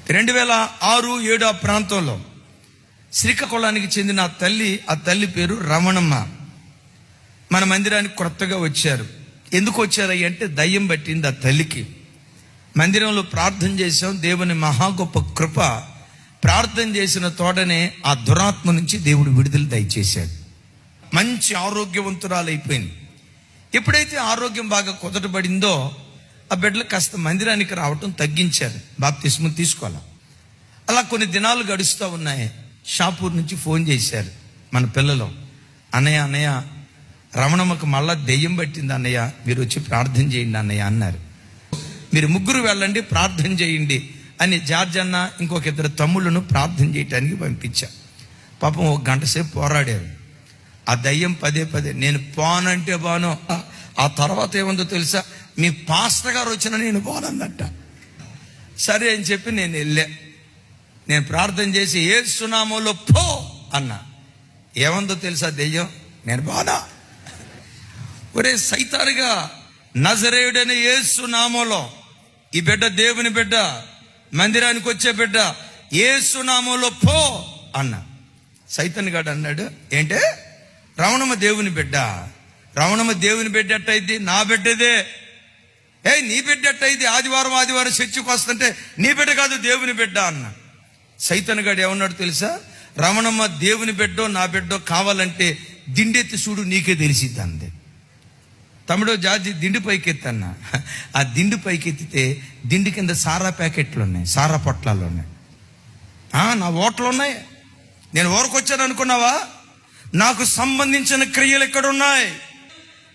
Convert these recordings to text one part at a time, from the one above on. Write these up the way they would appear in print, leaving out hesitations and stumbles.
2006-7 ఆ ప్రాంతంలో శ్రీకాకుళానికి చెందిన ఆ తల్లి పేరు రమణమ్మ. మన మందిరానికి కొత్తగా వచ్చారు. ఎందుకు వచ్చారయ్య అంటే దయ్యం పట్టింది ఆ తల్లికి. మందిరంలో ప్రార్థన చేశాం, దేవుని మహా గొప్ప కృప. ప్రార్థన చేసిన తోటనే ఆ దురాత్మ నుంచి దేవుడు విడుదల దయచేశాడు. మంచి ఆరోగ్యవంతురాలు అయిపోయింది. ఎప్పుడైతే ఆరోగ్యం బాగా కుదటపడిందో ఆ బిడ్డలు కాస్త మందిరానికి రావటం తగ్గించారు, బాప్తిస్మం తీసుకోవాలి. అలా కొన్ని దినాలు గడుస్తూ ఉన్నాయి. షాపూర్ నుంచి ఫోన్ చేశారు మన పిల్లలు, అన్నయ్య రమణమ్మకు మళ్ళా దెయ్యం పట్టింది అన్నయ్య, మీరు వచ్చి ప్రార్థన చేయండి అన్నయ్య అన్నారు. మీరు ముగ్గురు వెళ్ళండి ప్రార్థన చేయండి అని జార్జ్ అన్న ఇంకొక 2 తమ్ముళ్ళను ప్రార్థన చేయటానికి పంపించా. పాపం 1 గంట సేపు పోరాడారు. ఆ దయ్యం పదే నేను పోనంటే బాను. ఆ తర్వాత ఏముందో తెలుసా, మీ పాస్టర్ గారు వచ్చినా నేను పోనందట. సరే అని చెప్పి నేను వెళ్ళా. నేను ప్రార్థన చేసి యేసు నామములో పో అన్నా. ఏముందో తెలుసా దెయ్యం, నేను పోనా. ఒరే సైతానుగా, నజరేయుడైన యేసు నామములో ఈ బిడ్డ దేవుని బిడ్డ, మందిరానికి వచ్చే బిడ్డ, యేసు నామములో పో అన్నా. సైతాన్ గాడు అన్నాడు, ఏంటే రమణమ్మ దేవుని బిడ్డ, రమణమ్మ దేవుని బిడ్డ ఎట్టయిద్ది, నా బిడ్డదే. నీ బిడ్డ ఎట్టయిద్ది, ఆదివారం చర్చికి వస్తుంటే నీ బిడ్డ కాదు దేవుని బిడ్డ అన్న. సైతాన్ గాడు ఏమన్నాడు తెలుసా, రమణమ్మ దేవుని బిడ్డో నా బిడ్డో కావాలంటే దిండెత్తి చూడు నీకే తెలిసిద్ది అంది. తమ్ముడు జార్జి దిండి పైకెత్తన్న. ఆ దిండి పైకెత్తితే దిండి కింద సారా ప్యాకెట్లు ఉన్నాయి, సారా పొట్లాలు ఉన్నాయి. నా ఓట్లు ఉన్నాయి. నేను ఊరకొచ్చాను అనుకున్నావా? నాకు సంబంధించిన క్రియలు ఎక్కడున్నాయి?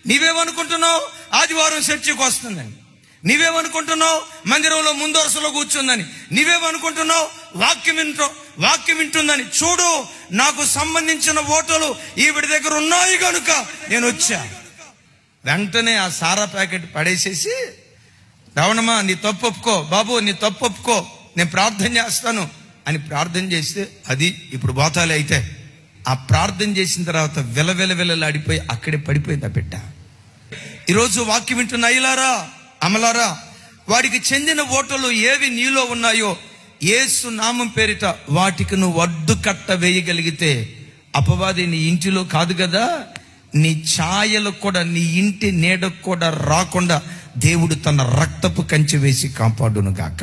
నీవేమనుకుంటున్నావు ఆదివారం చర్చికి వస్తుందని? నీవేమనుకుంటున్నావు మందిరంలో ముందు వరుసలో కూర్చుందని? నీవేమనుకుంటున్నావు వాక్యం వింటుందని? చూడు, నాకు సంబంధించిన ఓటలు ఈవిడి దగ్గర ఉన్నాయి కనుక నేను వచ్చా. వెంటనే ఆ సారా ప్యాకెట్ పడేసేసి, రమణమ్మ నీ తప్పు ఒప్పుకో, బాబు నీ తప్పు ఒప్పుకో, నేను ప్రార్థన చేస్తాను అని ప్రార్థన చేస్తే అది ఇప్పుడు బోతాలే. అయితే ఆ ప్రార్థన చేసిన తర్వాత విలవిలలాడిపోయి అక్కడే పడిపోయింది ఆ బిడ్డ. ఈరోజు వాక్యం వింటున్న అయ్యలారా, అమలారా, వాడికి చెందిన ఓటలు ఏవి నీలో ఉన్నాయో యేసు నామం పేరిట వాటికి నువ్వు అడ్డు కట్ట వేయగలిగితే అపవాది నీ ఇంటిలో కాదు కదా, నీ ఛాయలకు కూడా, నీ ఇంటి నీడకు కూడా రాకుండా దేవుడు తన రక్తపు కంచె వేసి కాపాడును గాక.